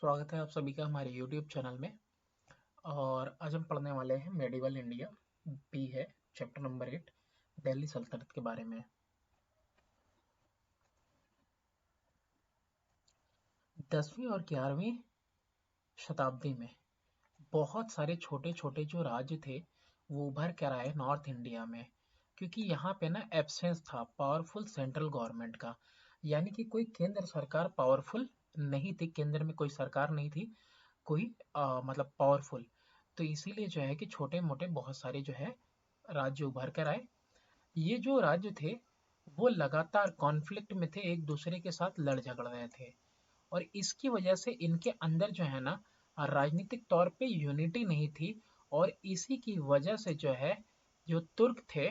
स्वागत है आप सभी का हमारे YouTube चैनल में। और आज हम पढ़ने वाले हैं मेडिवल इंडिया बी है चैप्टर नंबर 8 दिल्ली सल्तनत के बारे में। 10वीं और 11वीं शताब्दी में बहुत सारे छोटे छोटे जो राज्य थे वो उभर कर आए नॉर्थ इंडिया में, क्योंकि यहाँ पे ना एब्सेंस था पावरफुल सेंट्रल गवर्नमेंट का। यानी कि कोई केंद्र सरकार पावरफुल नहीं थी, केंद्र में कोई सरकार नहीं थी कोई मतलब पावरफुल। तो इसीलिए जो है कि छोटे मोटे बहुत सारे जो है राज्य उभर कर आए। ये जो राज्य थे वो लगातार कॉन्फ्लिक्ट में थे, एक दूसरे के साथ लड़ झगड़ रहे थे। और इसकी वजह से इनके अंदर जो है ना राजनीतिक तौर पे यूनिटी नहीं थी। और इसी की वजह से जो है जो तुर्क थे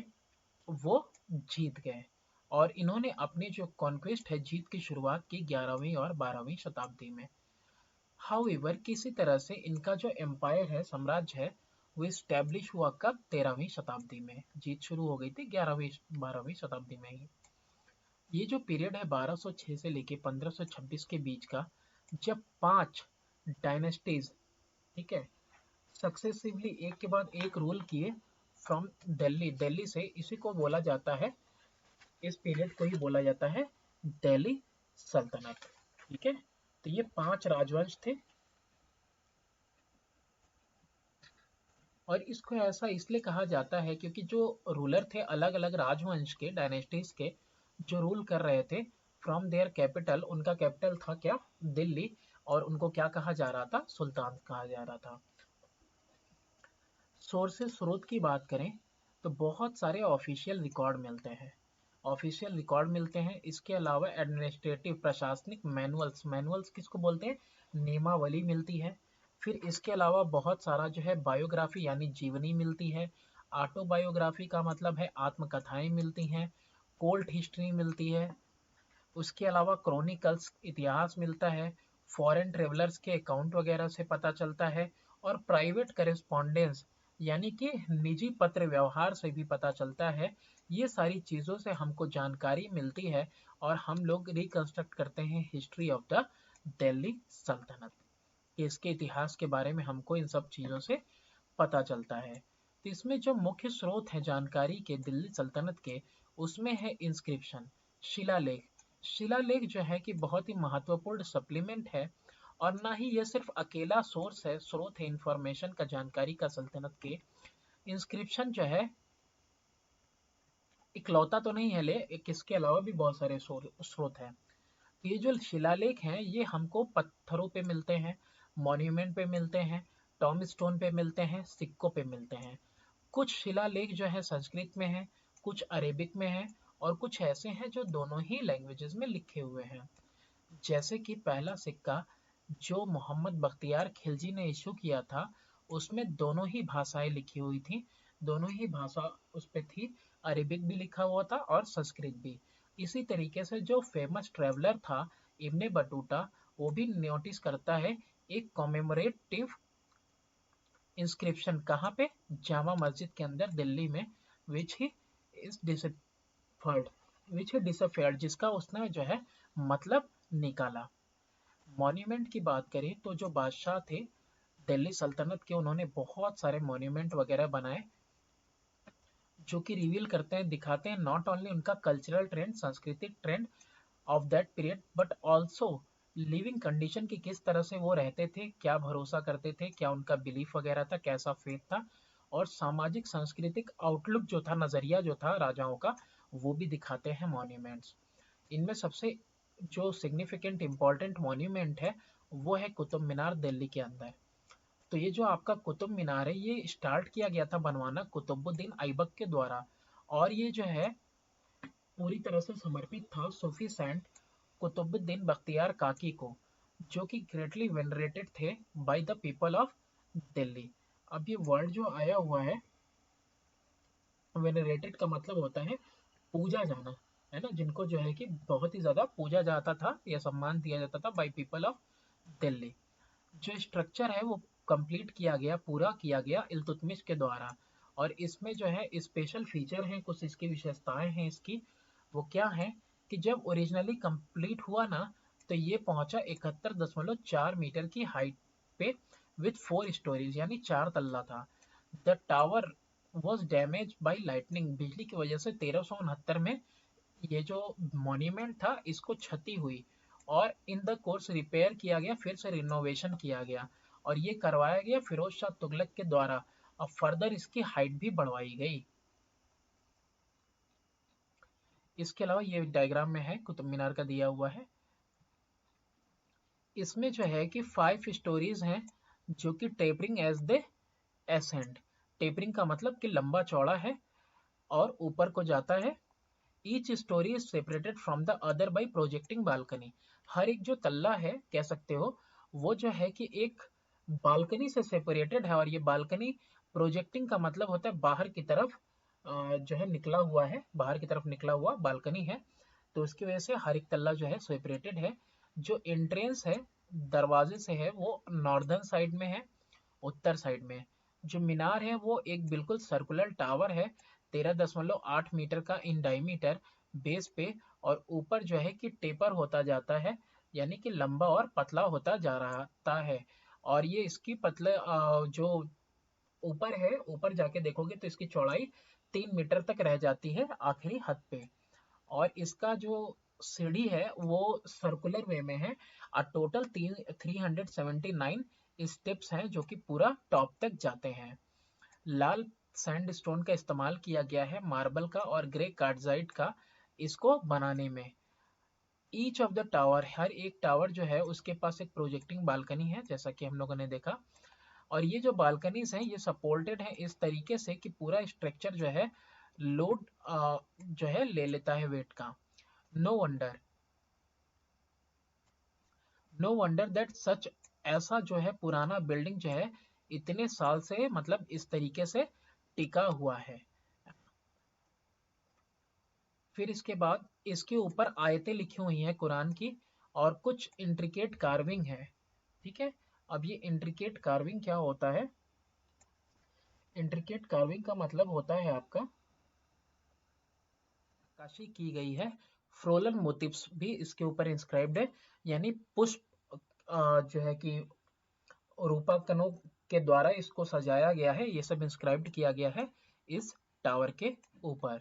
वो जीत गए। और इन्होंने अपनी जो कॉन्क्वेस्ट है जीत की शुरुआत की 11वीं और 12वीं शताब्दी में। हाउएवर किसी तरह से इनका जो एम्पायर है साम्राज्य है वो स्टैब्लिश हुआ कब 13वीं शताब्दी में। जीत शुरू हो गई थी 11वीं 12वीं शताब्दी में ही। ये जो पीरियड है 1206 से लेके 1526 के बीच का, जब 5 डायनेस्टीज, ठीक है, सक्सेसिवली एक के बाद एक रूल किए फ्रॉम दिल्ली। दिल्ली से इसी को बोला जाता है, इस पीरियड को ही बोला जाता है दिल्ली सल्तनत। ठीक है, तो ये 5 राजवंश थे। और इसको ऐसा इसलिए कहा जाता है क्योंकि जो रूलर थे अलग अलग राजवंश के डायनेस्टीज के जो रूल कर रहे थे फ्रॉम देयर कैपिटल, उनका कैपिटल था क्या, दिल्ली। और उनको क्या कहा जा रहा था, सुल्तान कहा जा रहा था। सोर्सेस स्रोत की बात करें तो बहुत सारे ऑफिशियल रिकॉर्ड मिलते हैं, ऑफिशियल रिकॉर्ड मिलते हैं। इसके अलावा एडमिनिस्ट्रेटिव प्रशासनिक मैनुअल्स, मैनुअल्स किसको बोलते हैं, नियमावली मिलती है। फिर इसके अलावा बहुत सारा जो है बायोग्राफी यानी जीवनी मिलती है। ऑटोबायोग्राफी का मतलब है आत्मकथाएं मिलती हैं। कोर्ट हिस्ट्री मिलती है। उसके अलावा क्रॉनिकल्स इतिहास मिलता है। फॉरेन ट्रेवलर्स के अकाउंट वगैरह से पता चलता है। और प्राइवेट करेस्पॉन्डेंस यानी कि निजी पत्र व्यवहार से भी पता चलता है। ये सारी चीज़ों से हमको जानकारी मिलती है और हम लोग रिकंस्ट्रक्ट करते हैं हिस्ट्री ऑफ द दिल्ली सल्तनत। इसके इतिहास के बारे में हमको इन सब चीज़ों से पता चलता है। तो इसमें जो मुख्य स्रोत है जानकारी के दिल्ली सल्तनत के, उसमें है इंस्क्रिप्शन, शिलालेख। शिलालेख जो है कि बहुत ही महत्वपूर्ण सप्लीमेंट है। और ना ही ये सिर्फ अकेला सोर्स है, स्रोत है इंफॉर्मेशन का, जानकारी का सल्तनत के। इंस्क्रिप्शन जो है इकलौता तो नहीं है, ले किसके अलावा भी बहुत सारे स्रोत हैं। ये जो शिलालेख हैं ये हमको पत्थरों पे मिलते हैं, मॉन्यूमेंट पे मिलते हैं, टॉम स्टोन पे मिलते हैं, सिक्कों पे मिलते हैं। कुछ शिलालेख जो है संस्कृत में है, कुछ अरेबिक में है, और कुछ ऐसे हैं जो दोनों ही लैंग्वेजेस में लिखे हुए हैं। जैसे कि पहला सिक्का जो मोहम्मद बख्तियार खिलजी ने इशू किया था, उसमें दोनों ही भाषाएं लिखी हुई थी, दोनों ही भाषा उस पे थी, अरेबिक भी लिखा हुआ था और संस्कृत भी। इसी तरीके से जो फेमस ट्रेवलर था इब्ने बटूटा, वो भी नोटिस करता है एक कॉमेमोरेटिव इंस्क्रिप्शन कहाँ पे, जामा मस्जिद के अंदर दिल्ली में, विच ही इज डिसफर्ड, विच ही डिसफेयर्ड, जिसका उसने जो है मतलब निकाला। मॉन्यूमेंट की बात करें तो जो बादशाह थे दिल्ली सल्तनत के, उन्होंने बहुत सारे मॉन्यूमेंट वगैरह बनाए जो कि रिवील करते हैं, दिखाते हैं नॉट ओनली उनका कल्चरल ट्रेंड, सांस्कृतिक trend of that period, but also living condition की किस तरह से वो रहते थे, क्या भरोसा करते थे, क्या उनका बिलीफ वगैरह था, कैसा फेथ था। और सामाजिक सांस्कृतिक आउटलुक जो था, नजरिया जो था राजाओं का, वो भी दिखाते हैं मॉन्यूमेंट्स। इनमें सबसे जो सिग्निफिकेंट इम्पोर्टेंट मॉन्यूमेंट है वो है कुतुब मीनार दिल्ली के अंदर। तो ये जो आपका कुतुब मीनार है ये स्टार्ट किया गया था बनवाना कुतुबुद्दीन ऐबक के द्वारा। और ये जो है पूरी तरह से समर्पित था सूफी सेंट कुतुबुद्दीन बख्तियार काकी को, जो कि ग्रेटली वेनरेटेड थे by the people of Delhi. अब ये वर्ड जो आया हुआ है, वेनरेटेड का मतलब होता है पूजा जाना, है ना, जिनको जो है कि बहुत ही ज्यादा पूजा जाता था या सम्मान दिया जाता था बाय पीपल ऑफ दिल्ली। जो स्ट्रक्चर है वो कंप्लीट किया गया, पूरा किया गया इल्तुतमिश के द्वारा। और इसमें जो है स्पेशल फीचर हैं, कुछ इसकी विशेषताएं हैं इसकी। वो क्या है कि जब ओरिजिनली कंप्लीट हुआ ना, तो ये पहुंचा 71.4 मीटर की हाइट पे विथ 4 स्टोरीज, यानी 4 तल्ला था। The tower was damage by lightning, बिजली की वजह से 1369 में ये जो मॉन्यूमेंट था इसको क्षति हुई, और इन द कोर्स रिपेयर किया गया, फिर से रिनोवेशन किया गया, और ये करवाया गया फिरोज शाह तुगलक के द्वारा। अब फर्दर इसकी हाइट भी बढ़वाई गई। इसके अलावा ये डायग्राम में है, कुतुब मीनार का दिया हुआ है। इसमें जो है कि 5 स्टोरीज हैं जो कि tapering as they ascend. Tapering का मतलब कि लंबा चौड़ा है और ऊपर को जाता है। Each story is separated from the other by projecting balcony. हर एक जो तल्ला है कह सकते हो, वो जो है कि एक बालकनी से सेपरेटेड है, और ये बालकनी प्रोजेक्टिंग का मतलब होता है बाहर की तरफ जो है निकला हुआ है, बाहर की तरफ निकला हुआ बालकनी है। तो उसकी वजह से हर एक तल्ला जो है सेपरेटेड है। जो एंट्रेंस है दरवाजे से है वो नॉर्दर्न साइड में है, उत्तर साइड में। जो मीनार है वो एक बिल्कुल सर्कुलर टावर है, 13.8 मीटर का इन डायमीटर बेस पे, और ऊपर जो है कि टेपर होता जाता है, यानी कि लंबा और पतला होता जा रहा है। और ये इसकी पतले जो ऊपर है, ऊपर जाके देखोगे तो इसकी चौड़ाई 3 मीटर तक रह जाती है आखिरी हद पे। और इसका जो सीढ़ी है वो सर्कुलर वे में है, और टोटल 379 स्टेप्स हैं जो कि पूरा टॉप तक जाते हैं। लाल सैंडस्टोन का इस्तेमाल किया गया है, मार्बल का और ग्रे कार्डजाइट का इसको बनाने में। ईच ऑफ द टावर, हर एक टावर जो है उसके पास एक प्रोजेक्टिंग बालकनी है, जैसा कि हम लोगों ने देखा। और ये जो बालकनीज हैं ये सपोर्टेड है इस तरीके से कि पूरा स्ट्रक्चर जो है लोड जो है ले लेता है वेट का। No wonder, no wonder that such, ऐसा जो है पुराना बिल्डिंग जो है इतने साल से मतलब इस तरीके से टिका हुआ है। फिर इसके बाद इसके ऊपर आयतें लिखी हुई हैं कुरान की, और कुछ इंट्रिकेट कार्विंग है। ठीक है, अब ये इंट्रिकेट कार्विंग क्या होता है? इंट्रिकेट कार्विंग का मतलब होता है आपका, नक्काशी की गई है, फ्रोलन मोटिव्स भी इसके ऊपर इंस्क्राइब्ड है, यानी पुष्प जो है कि रूपकनों के द्वारा इसको सजाया गया है, ये सब इंस्क्राइब्ड किया गया है इस टावर के ऊपर।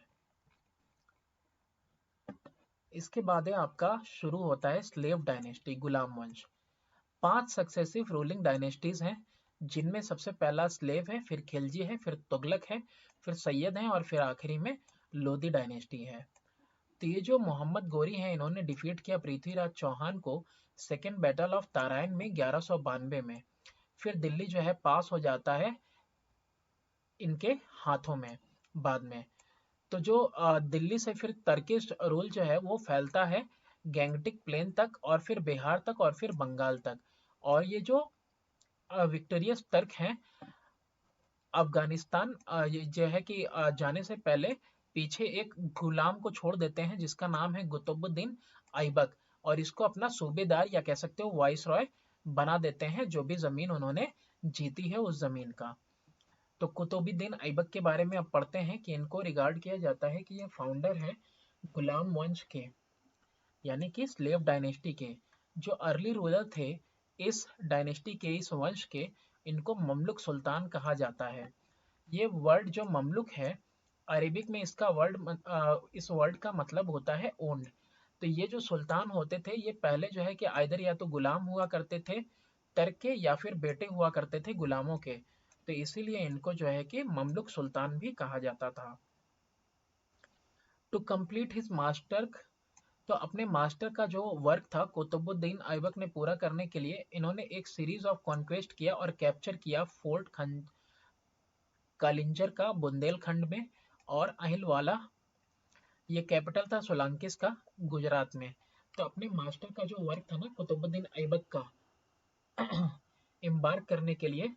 इसके बाद है आपका शुरू होता है स्लेव डायनेस्टी, गुलाम वंश। 5 सक्सेसिव रूलिंग डायनेस्टीज हैं, जिनमें सबसे पहला स्लेव है, फिर खिलजी है, फिर तुगलक है, फिर सैयद है, और फिर आखिरी में लोधी डायनेस्टी है। तो ये जो मोहम्मद गोरी हैं इन्होंने डिफीट किया पृथ्वीराज चौहान को सेकेंड बैटल ऑफ ताराइन में 1192 में। फिर दिल्ली जो है पास हो जाता है इनके हाथों में बाद में। तो जो दिल्ली से फिर तर्किश रूल जो है वो फैलता है गैंगटिक प्लेन तक, और फिर बिहार तक, और फिर बंगाल तक। और ये जो विक्टोरियस तर्क हैं अफगानिस्तान ये जो है कि जाने से पहले पीछे एक गुलाम को छोड़ देते हैं जिसका नाम है कुतुबुद्दीन ऐबक, और इसको अपना सूबेदार या कह सकते हो वाइस रॉय बना देते हैं, जो भी जमीन उन्होंने जीती है उस जमीन का। तो कुतुबुद्दीन ऐबक के बारे में अब पढ़ते हैं कि इनको रिगार्ड किया जाता है कि ये फाउंडर है गुलाम वंश के, यानी कि स्लेव डायनेस्टी के। जो अर्ली रूलर थे इस डायनेस्टी के, इस वंश के, इनको ममलुक सुल्तान कहा जाता है। ये वर्ड जो ममलुक है, अरेबिक में इसका इस वर्ड का मतलब होता है ओन्ड। तो ये जो सुल्तान होते थे ये पहले जो है कि आइदर या तो गुलाम हुआ करते थे टर्क के, या फिर बेटे हुआ करते थे गुलामों के। तो इसीलिए इनको जो है कि ममलुक सुल्तान भी कहा जाता था। टू कंप्लीट हिज मास्टर, तो अपने मास्टर का जो वर्क था कुतुबुद्दीन ऐबक ने पूरा करने के लिए इन्होंने एक सीरीज ऑफ कॉन्क्वेस्ट किया और कैप्चर किया फोर्ट कालिंजर का बुंदेलखंड में, और अहिलवाला ये कैपिटल था सोलांकिस का गुजरात में। तो अपने मास्टर का जो वर्क था ना कुतुबुद्दीन ऐबक का एम्बार्क करने के लिए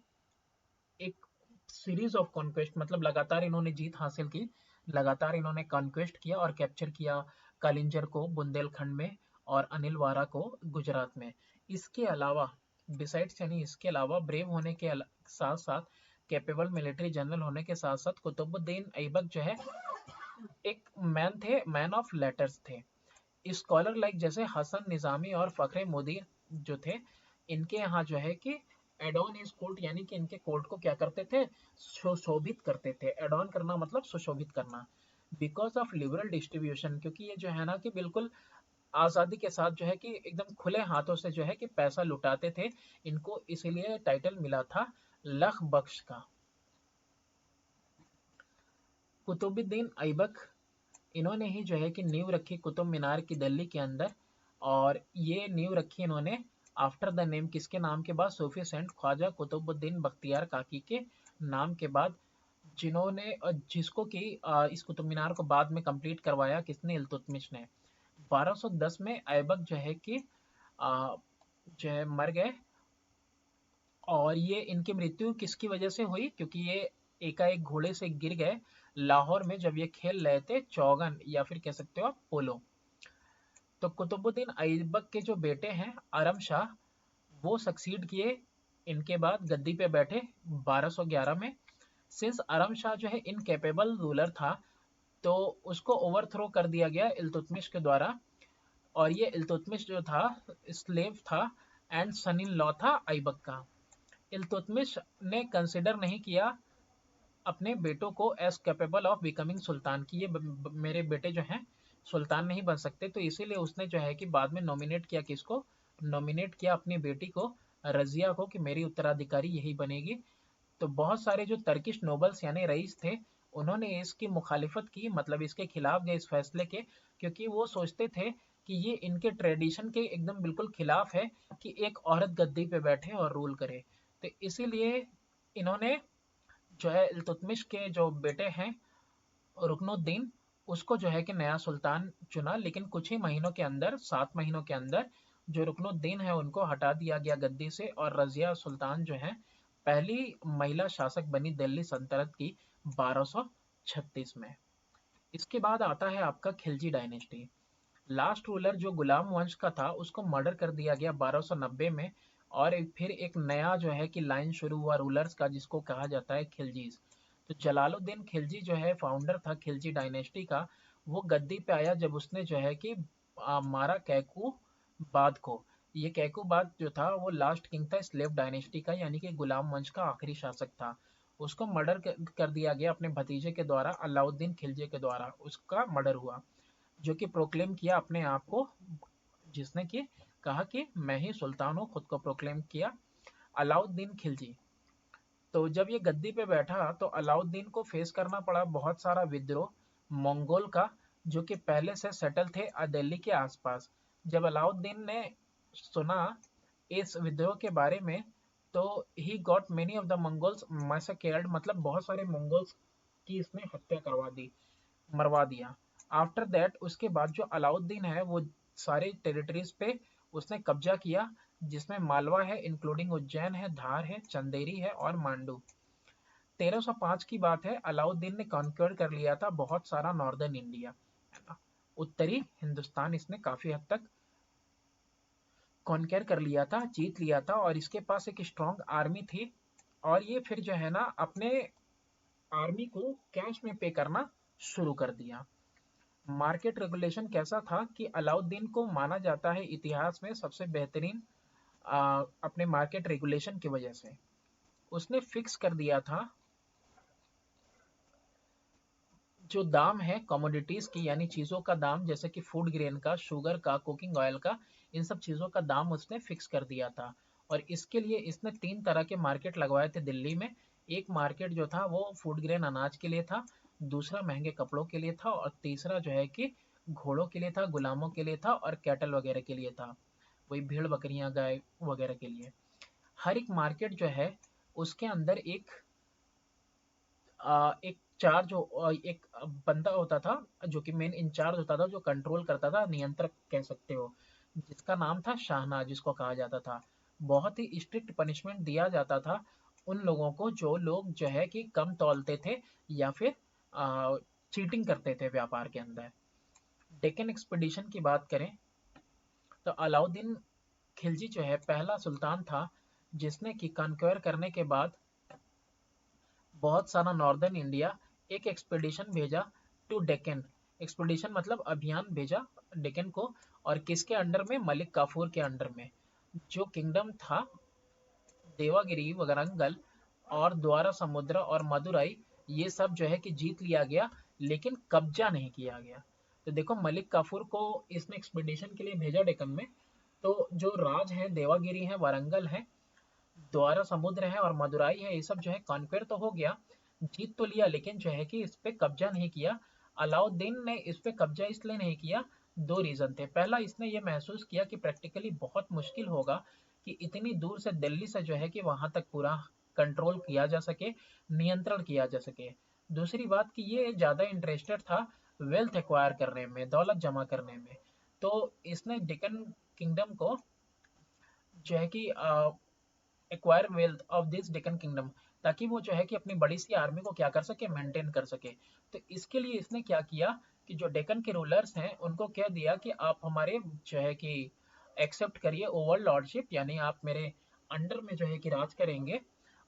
एक सीरीज ऑफ कॉन्क्वेस्ट, मतलब लगातार इन्होंने जीत हासिल की, लगातार इन्होंने कॉन्क्वेस्ट किया और कैप्चर किया कालिंजर को बुंदेलखंड में, और अनिलवारा को गुजरात में। इसके अलावा बिसाइड्स, यानी इसके अलावा ब्रेव होने के साथ साथ, कैपेबल मिलिट्री जनरल होने के साथ साथ कुतुबुद्दीन ऐबक जो है एक मैन थे, मैन ऑफ लेटर्स थे। स्कॉलर लाइक जैसे हसन निजामी और फखरे मुदीर जो थे, इनके यहाँ जो है कि एडॉन इस कोर्ट, यानी कि इनके कोर्ट को क्या करते थे, सुशोभित करते थे। एडॉन करना मतलब सुशोभित करना। बिकॉज ऑफ लिबरल डिस्ट्रीब्यूशन, क्योंकि ये जो है ना कि बिल्कुल आजादी के साथ जो है कि एकदम खुले हाथों से जो है कि पैसा लुटाते थे, इनको इसीलिए टाइटल मिला था लख बख्श का। कुतुबुद्दीन ऐबक, इन्होंने ही जो है कि नींव रखी कुतुब मीनार की दिल्ली के अंदर। और ये नींव रखी इन्होंने आफ्टर द नेम, किसके नाम के बाद, सूफी सेंट ख्वाजा कुतुबुद्दीन बख्तियार काकी के नाम के बाद, जिन्होंने जिसको कि इस कुतुब मीनार को बाद में कंप्लीट करवाया किसने, इल्तुतमिश ने। 1210 में ऐबक जो है कि जो है मर गए। और ये इनकी मृत्यु किसकी वजह से हुई, क्योंकि ये एकाएक घोड़े से गिर गए लाहौर में जब ये खेल रहे थे चौगन, या फिर कह सकते हो आप पोलो। तो कुतुबुद्दीन ऐबक के जो बेटे हैं आरम शाह, वो सक्सीड किए, इनके बाद गद्दी पे बैठे 1211 में। सिंस आरम शाह जो है इनकेपेबल रूलर था, तो उसको ओवरथ्रो कर दिया गया इल्तुतमिश के द्वारा। और ये इल्तुतमिश जो था स्लेव था एंड सन इन लॉ था ऐबक का। इल्तुतमिश ने कंसिडर नहीं किया अपने बेटों को एज कैपेबल ऑफ बिकमिंग सुल्तान, की ये मेरे बेटे जो हैं सुल्तान नहीं बन सकते, तो इसीलिए उसने जो है कि बाद में नॉमिनेट किया, किसको नॉमिनेट किया, अपनी बेटी को रजिया को, कि मेरी उत्तराधिकारी यही बनेगी। तो बहुत सारे जो तर्किश नोबल्स यानी रईस थे, उन्होंने इसकी मुखालिफत की, मतलब इसके खिलाफ गए इस फैसले के, क्योंकि वो सोचते थे कि ये इनके ट्रेडिशन के एकदम बिल्कुल खिलाफ है कि एक औरत गद्दी पे बैठे और रूल करे। तो इसीलिए इन्होंने जो है इल्तुतमिश के जो बेटे हैं रुकनुद्दीन, उसको जो है कि नया सुल्तान चुना। लेकिन कुछ ही महीनों के अंदर, 7 महीनों के अंदर, जो रुकनुद्दीन है उनको हटा दिया गया गद्दी से, और रजिया सुल्तान जो है पहली महिला शासक बनी दिल्ली सल्तनत की 1236 में। इसके बाद आता है आपका खिलजी डायनेस्टी। लास्ट रूलर जो गुलाम वंश का था उसको मर्डर कर दिया गया 1290 में। और फिर एक नया जो है कि लाइन शुरू हुआ रूलर्स का, जिसको कहा जाता है खिलजीज। तो जलालुद्दीन खिलजी जो है फाउंडर था खिलजी डायनेस्टी का। वो गद्दी पे आया जब उसने जो है कि मारा कैकू बाद को। ये कैकू बाद जो था वो लास्ट किंग था स्लेव डायनेस्टी का, यानी कि गुलाम वंश का आखिरी शासक था। उसको मर्डर कर दिया गया अपने भतीजे के द्वारा, अलाउद्दीन खिलजी के द्वारा उसका मर्डर हुआ, जो कि प्रोक्लेम किया अपने आप को, जिसने कि कहा कि मैं ही सुल्तान हूँ, खुद को प्रोक्लेम किया अलाउद्दीन खिलजी। तो जब ये गद्दी पे बैठा तो अलाउद्दीन को फेस करना पड़ा बहुत सारा विद्रोह मंगोल का, जो कि पहले से सेटल थे दिल्ली के आसपास। जब अलाउद्दीन ने सुना इस विद्रोह के बारे में, तो he got many of the Mongols massacred, मतलब बहुत सारे मंगोल्स की इसने हत्या करवा दी, मरवा दिया। आफ्टर दैट, उसके बाद जो अलाउद्दीन है वो सारे टेरिटरीज पे उसने कब्जा किया, जिसमें मालवा है, इंक्लूडिंग उज्जैन है, धार है, चंदेरी है और मांडू। 1305 की बात है, अलाउद्दीन ने कॉन्क्योर कर लिया था बहुत सारा नॉर्दर्न इंडिया, है ना, उत्तरी हिंदुस्तान इसने काफी हद तक कॉन्क्योर कर लिया था, जीत लिया था, और इसके पास एक स्ट्रॉन्ग आर्मी थी। और ये फिर जो है ना अपने आर्मी को कैश में पे करना शुरू कर दिया। मार्केट रेगुलेशन कैसा था कि अलाउद्दीन को माना जाता है इतिहास में सबसे बेहतरीन अपने मार्केट रेगुलेशन की वजह से। उसने फिक्स कर दिया था जो दाम है कमोडिटीज की, यानी चीजों का दाम, जैसे कि फूड ग्रेन का, शुगर का, कुकिंग ऑयल का, इन सब चीजों का दाम उसने फिक्स कर दिया था। और इसके लिए इसने 3 तरह के मार्केट लगवाए थे दिल्ली में। एक मार्केट जो था वो फूड ग्रेन अनाज के लिए था, दूसरा महंगे कपड़ों के लिए था, और तीसरा जो है कि घोड़ों के लिए था, गुलामों के लिए था, और कैटल वगैरह के लिए था, वही भेड़ बकरियां गाय वगैरह के लिए। हर एक मार्केट जो है उसके अंदर एक चार्ज एक बंदा होता था, जो कि मेन इंचार्ज होता था, जो कंट्रोल करता था, नियंत्रक कह सकते हो, जिसका नाम था शाहनाज, जिसको कहा जाता था। बहुत ही स्ट्रिक्ट पनिशमेंट दिया जाता था उन लोगों को जो लोग जो है कि कम तौलते थे, या फिर चीटिंग करते थे व्यापार के अंदर। डेक्कन एक्सपीडिशन की बात करें तो अलाउद्दीन खिलजी जो है पहला सुल्तान था जिसने कि कन्क्वायर करने के बाद बहुत सारा नॉर्दर्न इंडिया एक एक्सपेडिशन भेजा टू डेक्कन। एक्सपेडिशन मतलब अभियान भेजा डेक्कन को, और किसके अंडर में, मलिक काफूर के अंडर में। जो किंगडम था देवागिरी, वरंगल और द्वारा समुद्र और मदुराई, ये सब जो है कि जीत लिया गया, लेकिन कब्जा नहीं किया गया। तो देखो मलिक काफूर को इसने एक्सपीडिशन के लिए भेजा डेक्कन में, तो जो राज है देवागिरी है, वारंगल है, द्वारा समुद्र है और मदुराई है, ये सब जो है कॉन्क्वेर तो हो गया, जीत तो लिया, लेकिन जो है कि इस पे कब्जा नहीं किया। अलाउद्दीन ने इस पे कब्जा इसलिए नहीं किया, दो रीजन थे। पहला, इसने ये महसूस किया कि प्रैक्टिकली बहुत मुश्किल होगा कि इतनी दूर से दिल्ली से जो है कि वहां तक पूरा कंट्रोल किया जा सके, नियंत्रण किया जा सके। दूसरी बात कि ये ज्यादा इंटरेस्टेड था वेल्थ एक्वायर करने में, दौलत जमा करने में। तो इसने डेक्कन किंगडम को जो है कि acquire wealth of this Deccan kingdom, ताकि वो जो है कि अपनी बड़ी सी आर्मी को क्या कर सके, मेंटेन कर सके। तो इसके लिए इसने क्या किया कि जो डेक्कन के रूलर्स हैं उनको कह दिया कि आप हमारे जो है कि एक्सेप्ट करिए ओवर लॉर्डशिप, यानी आप मेरे अंडर में जो है कि राज करेंगे,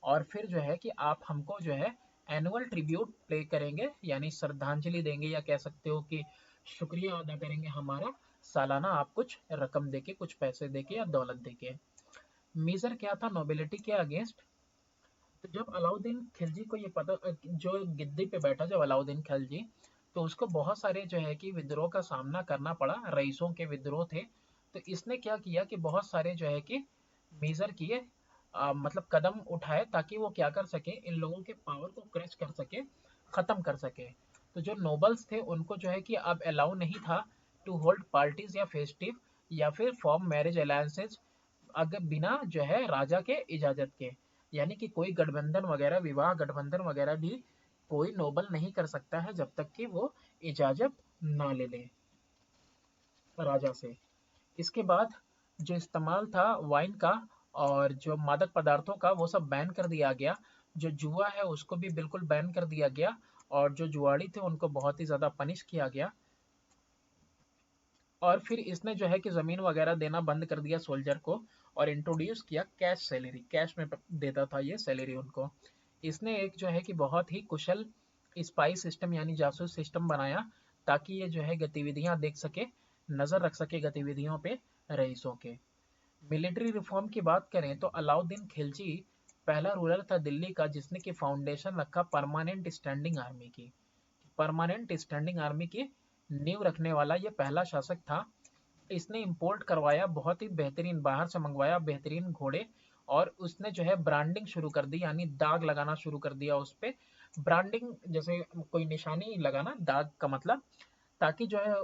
और फिर जो है कि आप हमको जो है एनुअल ट्रिब्यूट पे करेंगे, यानी श्रद्धांजलि देंगे, या कह सकते हो कि शुक्रिया अदा करेंगे हमारा, सालाना आप कुछ रकम देके, कुछ पैसे देके या दौलत देके। मीजर क्या था, नोबिलिटी के अगेंस्ट। तो जब अलाउद्दीन खिलजी को ये पता, जो गिद्दी पे बैठा जब अलाउद्दीन खिलजी, तो उसको बहुत सारे जो है कि विद्रोह का सामना करना पड़ा, रईसों के विद्रोह थे। तो इसने क्या किया कि बहुत सारे जो है कि मेजर किए, मतलब कदम उठाए, ताकि वो क्या कर सके, इन लोगों के पावर को क्रश कर सके, खत्म कर सके। तो जो नोबल्स थे उनको जो है कि अब अलाउ नहीं था टू होल्ड पार्टीज या फेस्टिव, या फिर फॉर्म मैरिज अलायंसेज, अगर बिना जो है राजा के इजाजत के। यानी कि कोई गठबंधन वगैरह, विवाह गठबंधन वगैरह भी कोई नोबल नहीं कर सकता है जब तक कि वो इजाजत ना ले ले राजा से। इसके बाद जो इस्तेमाल था वाइन का और जो मादक पदार्थों का, वो सब बैन कर दिया गया। जो जुआ है उसको भी बिल्कुल बैन कर दिया गया, और जो जुआड़ी थे उनको बहुत ही ज्यादा पनिश किया गया। और फिर इसने जो है कि ज़मीन वगैरह देना बंद कर दिया सोल्जर को, और इंट्रोड्यूस किया कैश सैलरी, कैश में देता था ये सैलरी उनको। इसने एक जो है कि बहुत ही कुशल स्पाई सिस्टम यानी जासूस सिस्टम बनाया, ताकि ये जो है गतिविधियां देख सके, नजर रख सके गतिविधियों पे रईसों के। मिलिट्री रिफॉर्म की बात करें तो अलाउद्दीन खिलजी पहला रूलर था दिल्ली का जिसने की फाउंडेशन रखा परमानेंट स्टैंडिंग आर्मी की। परमानेंट स्टैंडिंग आर्मी की नींव रखने वाला ये पहला शासक था। इसने इंपोर्ट करवाया, बहुत ही बेहतरीन, बाहर से मंगवाया बेहतरीन घोड़े, और उसने जो है ब्रांडिंग शुरू कर दी, यानी दाग लगाना शुरू कर दिया उस पे। ब्रांडिंग जैसे कोई निशानी लगाना, दाग का मतलब, ताकि जो है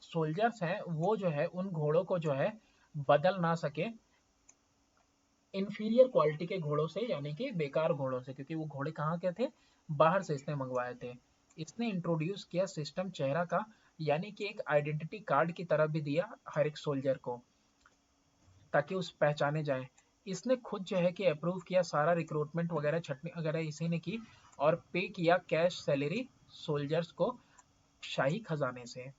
सोल्जर्स हैं वो जो है उन घोड़ों को जो है बदल ना सके इंफीरियर क्वालिटी के घोड़ों से, यानी कि बेकार घोड़ों से, क्योंकि वो घोड़े कहाँ के थे, बाहर से इसने मंगवाए थे। इसने इंट्रोड्यूस किया सिस्टम चेहरा का, यानी कि एक आइडेंटिटी कार्ड की तरह भी दिया हर एक सोल्जर को, ताकि उस पहचाने जाए। इसने खुद जो है कि अप्रूव किया सारा रिक्रूटमेंट वगैरह, छटनी वगैरह इसी ने की, और पे किया कैश सैलरी सोल्जर्स को शाही खजाने से।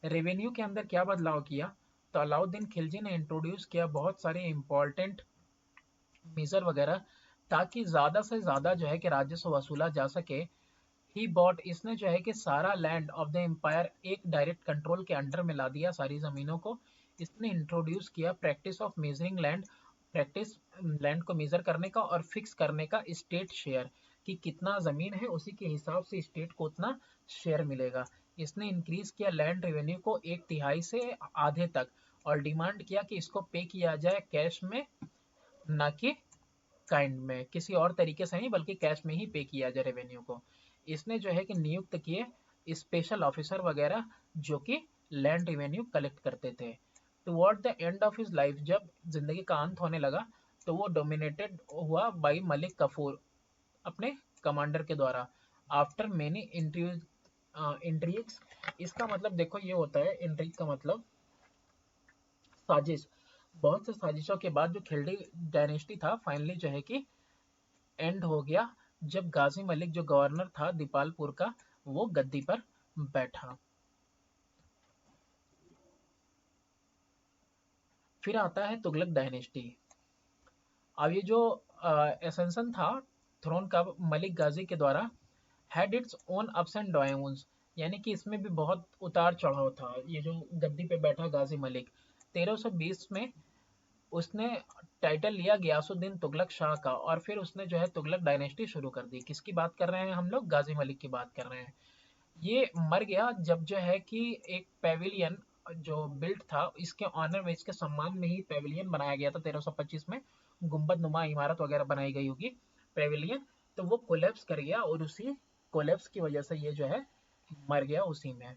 रेवेन्यू के अंदर क्या बदलाव किया, तो अलाउद्दीन खिलजी ने इंट्रोड्यूस किया बहुत सारे इंपॉर्टेंट मेजर वगैरह, ताकि ज्यादा से ज्यादा जो है कि राजस्व वसूला जा सके। ही बॉट, इसने जो है कि सारा लैंड ऑफ द एम्पायर एक डायरेक्ट कंट्रोल के अंडर में ला दिया, सारी जमीनों को। इसने इंट्रोड्यूस किया practice of measuring land, practice land को मेजर करने का और फिक्स करने का स्टेट शेयर, कि कितना जमीन है उसी के हिसाब से स्टेट को उतना शेयर मिलेगा। इसने इंक्रीज किया लैंड रेवेन्यू को एक तिहाई से आधे तक, और डिमांड किया कि इसको पे किया जाए कैश में, ना कि काइंड में, किसी और तरीके से नहीं बल्कि कैश में ही पे किया जाए रेवेन्यू को। इसने जो है कि नियुक्त किए स्पेशल ऑफिसर वगैरह जो कि लैंड रेवेन्यू कलेक्ट करते थे। Toward the end of his life, जब जिंदगी का अंत होने लगा, तो वो डोमिनेटेड हुआ बाई मलिक कफूर, अपने कमांडर के द्वारा। आफ्टर मेनी इंट्रीग्स, इसका मतलब देखो ये होता है, इंट्रीग का मतलब साजिश। बहुत से साजिशों के बाद जो खिल्डी डायनेस्टी था फाइनली जो है कि एंड हो गया, जब गाजी मलिक जो गवर्नर था दीपालपुर का, वो गद्दी पर बैठा। फिर आता है तुगलक डायनेस्टी। अब ये जो एसेंशन था थ्रोन का मलिक गाजी के द्वारा, had its own ups and downs. यानी कि इसमें भी बहुत उतार चढ़ाव था। ये जो गद्दी पे बैठा गाजी मलिक, 1320 में उसने टाइटल लिया गयासुद्दीन तुगलक शाह का, और फिर उसने जो है तुगलक डायनेस्टी शुरू कर दी। किसकी बात कर रहे हैं हम लोग? गाजी मलिक की बात कर रहे हैं। ये मर गया जब जो है कि एक पेविलियन जो बिल्ट था, इसके ऑनर में, इसके सम्मान में ही पेविलियन बनाया गया था 1325 में, गुंबद नुमा इमारत वगैरह बनाई गई होगी, पेविलियन। तो वो कोलेप्स कर गया, और उसी कोलेप्स की वजह से ये जो है मर गया उसी में।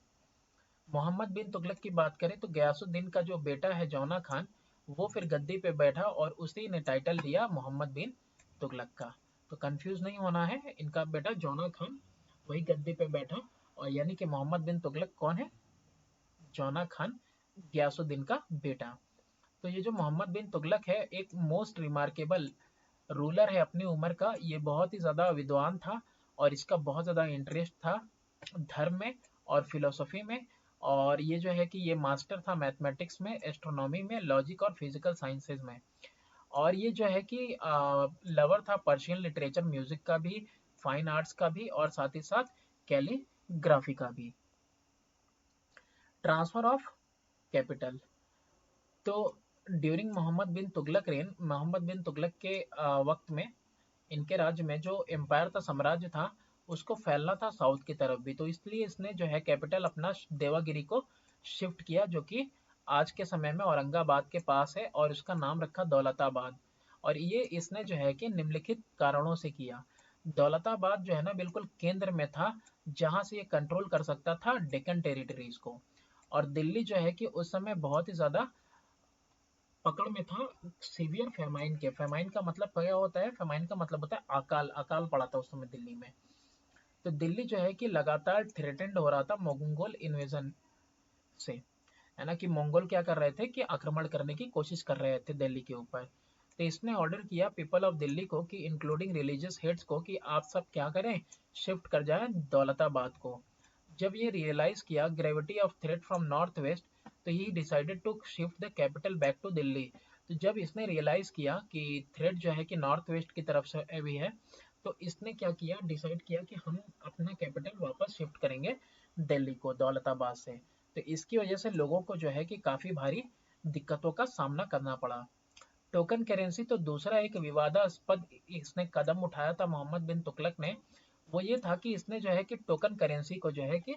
मोहम्मद बिन तुगलक की बात करें तो गयासुद्दीन का जो बेटा है जौना खान, वो फिर गद्दी पे बैठा और उसी ने टाइटल लिया मोहम्मद बिन तुगलक का। तो कंफ्यूज नहीं होना है, इनका बेटा जौना खान वही गद्दी पे बैठा, और यानी कि मोहम्मद बिन तुगलक कौन है? जौना खान, गयासुद्दीन का बेटा। तो ये जो मोहम्मद बिन तुगलक है, एक मोस्ट रिमार्केबल रूलर है अपनी उम्र का। ये बहुत ही ज़्यादा विद्वान था, और इसका बहुत ज़्यादा इंटरेस्ट था धर्म में और फिलोसफी में। और ये जो है कि ये मास्टर था मैथमेटिक्स में, एस्ट्रोनॉमी में, लॉजिक और फिजिकल साइंसेज में। और ये जो है कि लवर था पर्शियन लिटरेचर, म्यूजिक का भी, फाइन आर्ट्स का भी, और साथ ही साथ कैलीग्राफी का भी। Transfer of capital. तो ड्यूरिंग मोहम्मद बिन तुगलक रेन, मोहम्मद बिन तुगलक के वक्त में, इनके राज्य में जो एम्पायर था, साम्राज्य था, उसको फैलना था साउथ की तरफ भी। तो इसलिए इसने जो है कैपिटल अपना देवागिरी को शिफ्ट किया, जो कि आज के समय में औरंगाबाद के पास है, और उसका नाम रखा दौलताबाद। और ये इसने जो है कि निम्नलिखित कारणों से किया। दौलताबाद जो है ना बिल्कुल केंद्र में था, जहां से ये कंट्रोल कर सकता था डेक्कन टेरिटरीज को। और दिल्ली जो है कि उस समय बहुत ही ज्यादा पकड़ में था सीवियर फेमाइन के। फेमाइन का मतलब क्या होता है? फेमाइन का मतलब होता है अकाल। अकाल पड़ा था उस समय दिल्ली में। तो दिल्ली जो है कि लगातार थ्रेटेंड हो रहा था मंगोल इन्वेजन से, है ना, कि मंगोल क्या कर रहे थे कि आक्रमण करने की कोशिश कर रहे थे दिल्ली के ऊपर। तो इसने ऑर्डर किया पीपल ऑफ दिल्ली को, कि इंक्लूडिंग रिलीजियस हेड्स को, कि आप सब क्या करें, शिफ्ट कर जाएं दौलताबाद को। जब ये रियलाइज किया gravity of threat from north west, तो he decided to shift the capital back to Delhi. तो जब इसने रियलाइज किया कि थ्रेट जो है कि नॉर्थ वेस्ट की तरफ से भी है, तो इसने क्या किया, डिसाइड किया कि हम अपना कैपिटल वापस शिफ्ट करेंगे दिल्ली को, दौलताबाद से। तो इसकी वजह से लोगों को जो है कि काफी भारी दिक्कतों का सामना करना पड़ा। टोकन करेंसी, तो दूसरा एक विवादास्पद इसने कदम उठाया था मोहम्मद बिन तुगलक ने, वो ये था कि इसने जो है कि टोकन करेंसी को जो है कि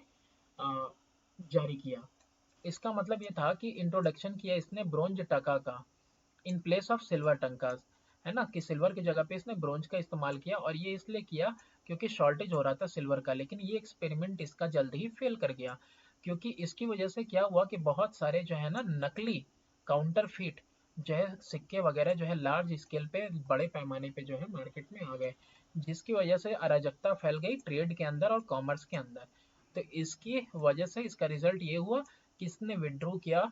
अ, जारी किया। इसका मतलब ये था कि इंट्रोडक्शन किया इसने ब्रोंज टका का इन प्लेस ऑफ सिल्वर टंकास, है ना, कि सिल्वर की जगह पे इसने ब्रोंज का इस्तेमाल किया। और ये इसलिए किया क्योंकि शॉर्टेज हो रहा था सिल्वर का। लेकिन ये एक्सपेरिमेंट इसका जल्द ही फेल कर गया, क्योंकि इसकी वजह से क्या हुआ कि बहुत सारे जो है ना नकली काउंटरफिट जो है सिक्के वगैरह जो है लार्ज स्केल पे, बड़े पैमाने पे जो है मार्केट में आ गए, जिसकी वजह से अराजकता फैल गई ट्रेड के अंदर और कॉमर्स के अंदर। तो इसकी वजह से इसका रिजल्ट ये हुआ कि इसने विड्रॉ किया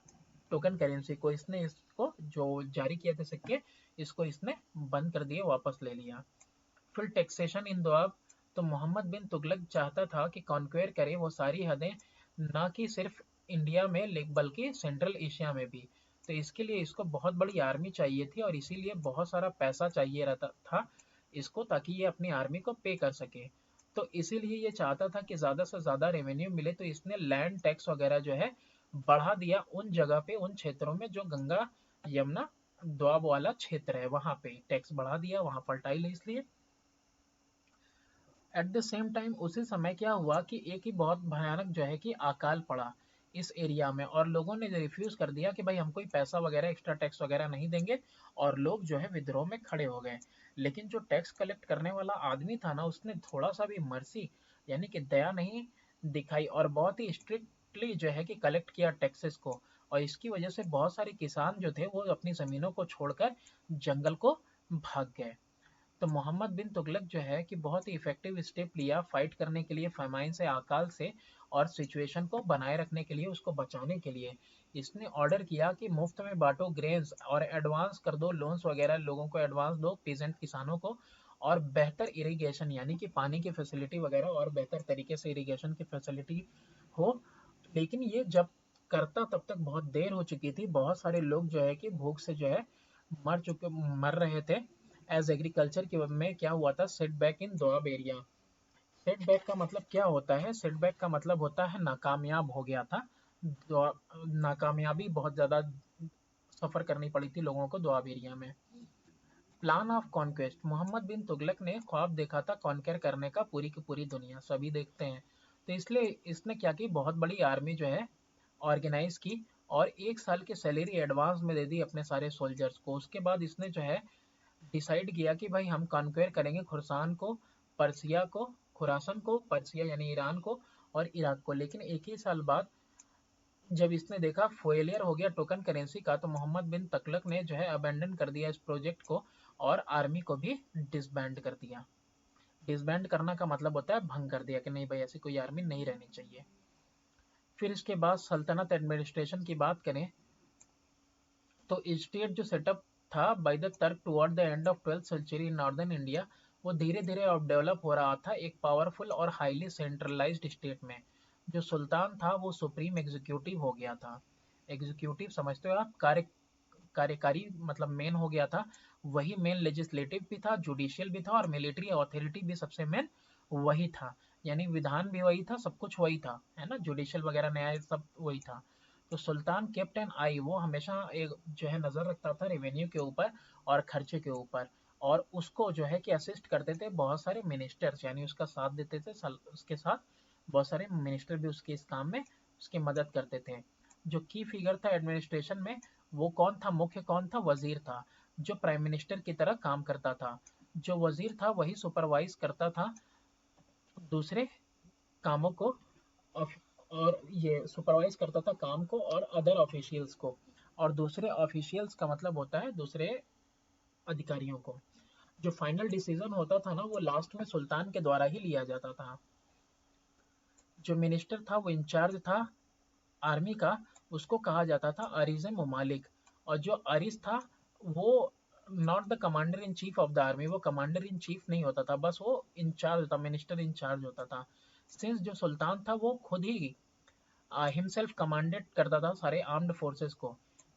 टोकन करेंसी को, इसने इसको जो जारी किए थे सिक्के, इसको इसने बंद कर दिए, वापस ले लिया। फिर टैक्सेशन इन दोआब। तो मोहम्मद बिन तुगलक चाहता था कि कॉन्क्वेयर करे वो सारी हदें, ना कि सिर्फ इंडिया में बल्कि सेंट्रल एशिया में भी। तो इसके लिए इसको बहुत बड़ी आर्मी चाहिए थी, और इसीलिए बहुत सारा पैसा चाहिए रहता था इसको, ताकि ये अपनी आर्मी को पे कर सके। तो इसीलिए ये चाहता था कि ज़्यादा से ज़्यादा रेवेन्यू मिले, तो इसने लैंड टैक्स वगैरह जो है बढ़ा दिया उन जगह पे, उन क्षेत्रों में जो गंगा यमुना दोआब वाला क्षेत्र है, वहां पे टैक्स बढ़ा दिया, वहां फर्टाइल है इसलिए। एट द सेम टाइम उसी समय क्या हुआ कि एक ही बहुत भयानक जो है कि अकाल पड़ा इस एरिया में, और लोगों ने रिफ्यूज कर दिया कि भाई हम कोई पैसा वगैरह एक्स्ट्रा टैक्स वगैरह नहीं देंगे, और लोग जो है विद्रोह में खड़े हो गए। लेकिन जो टैक्स कलेक्ट करने वाला आदमी था ना, उसने थोड़ा सा भी मर्सी यानी कि दया नहीं दिखाई, और बहुत ही स्ट्रिक्टली जो है कि कलेक्ट किया टैक्सेस को। और इसकी वजह से बहुत सारे किसान जो थे वो अपनी जमीनों को छोड़कर जंगल को भाग गए। तो मोहम्मद बिन तुगलक जो है कि बहुत ही इफेक्टिव स्टेप लिया फाइट करने के लिए फेमाइन से, अकाल से, और सिचुएशन को बनाए रखने के लिए, उसको बचाने के लिए। इसने ऑर्डर किया कि मुफ्त में बांटो ग्रेन्स, और एडवांस कर दो लोन्स वगैरह, लोगों को एडवांस दो, पीजेंट किसानों को। और बेहतर इरिगेशन यानी कि पानी की फैसिलिटी वगैरह, और बेहतर तरीके से इरिगेशन की फैसिलिटी हो। लेकिन ये जब करता तब तक बहुत देर हो चुकी थी, बहुत सारे लोग जो है कि भूख से जो है मर रहे थे। एज एग्रीकल्चर के में क्या हुआ था, set back in Doab area, setback का मतलब क्या होता है? सेटबैक का मतलब होता है नाकामयाब हो गया था। नाकामयाबी बहुत ज़्यादा सफ़र करनी पड़ी थी लोगों को दोआब एरिया में। प्लान ऑफ कॉन्क्वेस्ट, मोहम्मद बिन तुगलक ने ख्वाब देखा था कॉन्कर करने का पूरी की पूरी दुनिया, सभी देखते हैं। तो इसलिए इसने क्या की, बहुत बड़ी आर्मी जो है ऑर्गेनाइज की और 1 साल की सैलरी एडवांस में दे दी अपने सारे सोल्जर्स को। उसके बाद इसने जो है डिसाइड किया कि भाई हम कॉन्क्वेयर करेंगे खुरासान को, पर्सिया को, खुरासन को, पर्सिया यानी ईरान को और इराक को। लेकिन एक ही साल बाद जब इसने देखा फेलियर हो गया टोकन करेंसी का, तो मोहम्मद बिन तुगलक ने जो है अबेंडन कर दिया इस प्रोजेक्ट को और आर्मी को भी डिसबैंड कर दिया। डिसबैंड करना का मतलब होता है भंग कर दिया कि नहीं भाई ऐसी कोई आर्मी नहीं रहनी चाहिए। फिर इसके बाद सल्तनत एडमिनिस्ट्रेशन की बात करें तो स्टेट जो सेटअप था by the Turk toward the end of 12th century in northern India, वो धीरे धीरे अब डेवलप हो रहा था एक पावरफुल और हाईली सेंट्रलाइज्ड स्टेट में। जो सुल्तान था वो सुप्रीम एग्जीक्यूटिव हो गया था। एग्जीक्यूटिव समझते हो आप, कार्यकारी मतलब मेन हो गया था। वही मेन लेजिस्लेटिव भी था, जुडिशियल भी था और मिलिट्री अथॉरिटी भी सबसे मेन वही था। यानी विधान भी वही था, सब कुछ वही था, है ना, जुडिशियल वगैरह न्याय सब वही था। तो सुल्तान केप्ट एन आई, वो हमेशा एक जो है नजर रखता था रेवेन्यू के ऊपर और खर्चे के ऊपर। और उसको जो है कि असिस्ट करते थे बहुत सारे मिनिस्टर्स, यानी उसका साथ देते थे। उसके साथ बहुत सारे मिनिस्टर भी उसके इस काम में उसकी मदद करते थे। जो की फिगर था एडमिनिस्ट्रेशन में, वो कौन था? मुख्य कौन था? वजीर था, जो प्राइम मिनिस्टर की तरह काम करता था। जो वजीर था वही सुपरवाइज करता था दूसरे कामों को, और ये सुपरवाइज करता था काम को और अदर ऑफिशियल्स को। और दूसरे ऑफिशियल्स का मतलब होता है दूसरे अधिकारियों को। जो फाइनल डिसीजन होता था ना, वो लास्ट में सुल्तान के द्वारा ही लिया जाता था। जो मिनिस्टर था वो इंचार्ज था आर्मी का, उसको कहा जाता था अरीज ममालिक। और जो अरीज था वो not the commander in chief of the army, वो कमांडर इन चीफ नहीं होता था, बस वो इंचार्ज होता, मिनिस्टर इंचार्ज होता था। सिंस जो सुल्तान था वो खुद ही हिमसेल्फ कमांडेड करता था सारे आर्म्ड फोर्सेस को।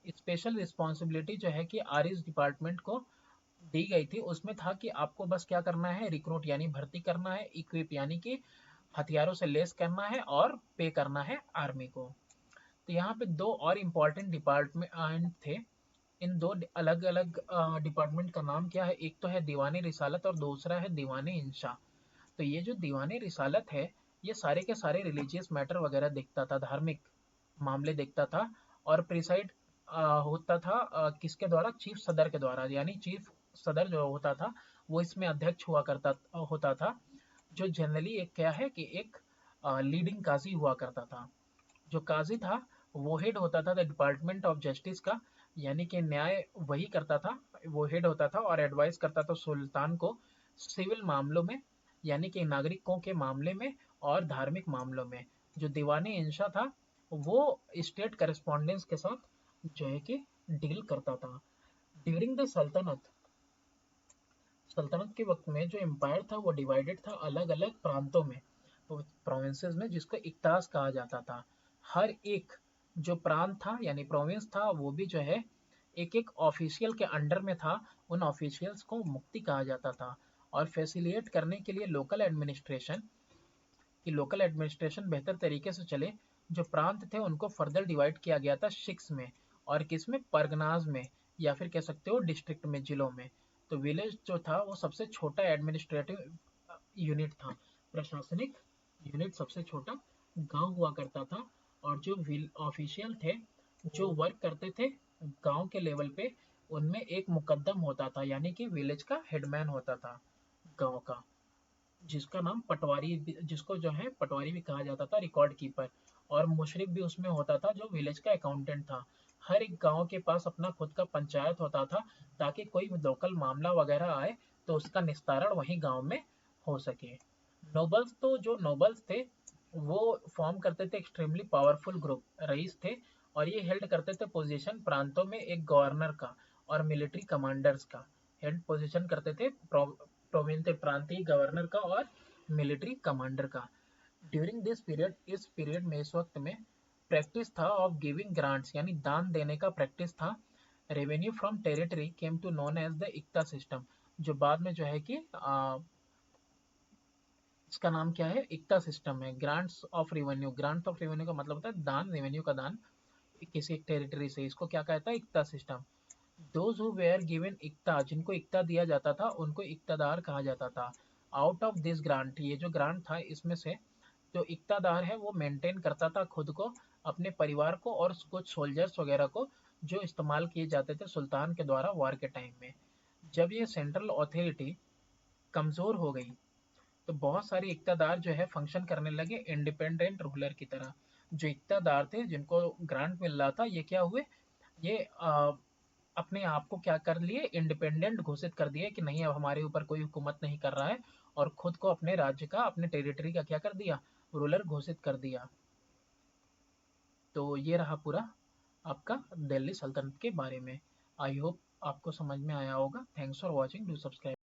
स्पेशल रिस्पॉन्सिबिलिटी जो है कि आरिस डिपार्टमेंट को दी गई थी, उसमें था कि आपको बस क्या करना है, रिक्रूट यानी भर्ती करना है, इक्विप यानी कि हथियारों से लेस करना है और पे करना है आर्मी को। तो यहाँ पे दो और इम्पोर्टेंट डिपार्टमेंट थे। इन दो अलग अलग डिपार्टमेंट का नाम क्या है? एक तो है दीवानी रिसालत और दूसरा है दीवानी इंशा। तो ये जो दीवानी रिसालत है, ये सारे के सारे रिलीजियस मैटर वगैरह देखता था, धार्मिक मामले देखता था। और प्रिसाइड होता था किसके द्वारा? चीफ सदर के द्वारा, यानी चीफ सदर जो होता था वो इसमें अध्यक्ष हुआ करता होता था। जो जनरली एक क्या है कि एक लीडिंग काजी हुआ करता था। जो काजी था वो हेड होता था द डिपार्टमेंट ऑफ जस्टिस का, यानी कि न्याय वही करता था, वो हेड होता था और एडवाइस करता था सुल्तान को सिविल मामलों में, यानी कि नागरिकों के मामले में और धार्मिक मामलों में। जो दीवानी इंशा था वो स्टेट करेस्पॉन्डेंस के साथ जो है कि डील करता था। ड्यूरिंग द सल्तनत, सल्तनत के वक्त में जो एम्पायर था वो डिवाइडेड था अलग अलग प्रांतों में, प्रोविंसेस में, जिसको इक्तास कहा जाता था। हर एक जो प्रांत था यानी प्रोविंस था वो भी जो है एक एक ऑफिशियल के अंडर में था। उन ऑफिशियल्स को मुक्ति कहा जाता था। और फैसिलिटेट करने के लिए लोकल एडमिनिस्ट्रेशन, कि लोकल एडमिनिस्ट्रेशन बेहतर तरीके से चले, जो प्रांत थे उनको फर्दर डिवाइड किया गया था शिक्स में और किस में? परगनाज में, या फिर कह सकते हो डिस्ट्रिक्ट में, जिलों में। तो विलेज जो था वो सबसे छोटा एडमिनिस्ट्रेटिव यूनिट था, प्रशासनिक यूनिट सबसे छोटा गांव हुआ करता था। और जो ऑफिशियल थे जो वर्क करते थे गांव के लेवल पे, उनमें एक मुकद्दम होता था, यानी कि विलेज का हेडमैन होता था गांव का, जिसका नाम पटवारी जिसको जो है पटवारी भी कहा जाता था, रिकॉर्ड कीपर। और मुशरिफ भी उसमें होता था जो विलेज का अकाउंटेंट था। हर एक गांव के पास अपना खुद का पंचायत होता था, ताकि कोई लोकल मामला वगैरह आए तो उसका निस्तारण वहीं गांव में हो सके। नोबल्स, तो जो नोबल्स थे वो फॉर्म करते थे एक्सट्रीमली पावरफुल ग्रुप, रईस थे। और ये हेल्ड करते थे पोजीशन प्रांतों में एक गवर्नर का और मिलिट्री कमांडर्स का, हेड पोजीशन करते थे प्रोविंस प्रांतीय गवर्नर का और मिलिट्री कमांडर का। ड्यूरिंग दिस पीरियड, इस पीरियड में, इस वक्त में प्रैक्टिस था ऑफ गिविंग ग्रांट्स, यानी दान देने का प्रैक्टिस था। Revenue from territory came to known as the iqta system, जो बाद में जो है कि इसका नाम क्या है? इक्ता सिस्टम है। Grants of revenue, grant of revenue का मतलब होता है दान, रेवेन्यू का दान किसी एक टेरिटरी से, इसको क्या कहता है? Iqta system. Those who were given iqta, जिनको इक्ता दिया जाता था उनको इक्तादार कहा जाता था। आउट ऑफ दिस ग्रांट, ये जो ग्रांट था इसमें से जो इक्तादार है वो मेंटेन करता था खुद को, अपने परिवार को और कुछ सोल्जर्स वगैरह को, जो इस्तेमाल किए जाते थे सुल्तान के द्वारा वार के टाइम में। जब ये सेंट्रल अथॉरिटी कमजोर हो गई तो बहुत सारे इक्तादार जो है फंक्शन करने लगे इंडिपेंडेंट रूलर की तरह। जो इक्तादार थे जिनको ग्रांट मिल रहा था ये क्या हुए, ये अपने आप को क्या कर लिए, इंडिपेंडेंट घोषित कर दिए कि नहीं अब हमारे ऊपर कोई हुकूमत नहीं कर रहा है, और खुद को अपने राज्य का, अपने टेरिटरी का क्या कर दिया, रूलर घोषित कर दिया। तो ये रहा पूरा आपका दिल्ली सल्तनत के बारे में। आई होप आपको समझ में आया होगा। Thanks for watching, do subscribe.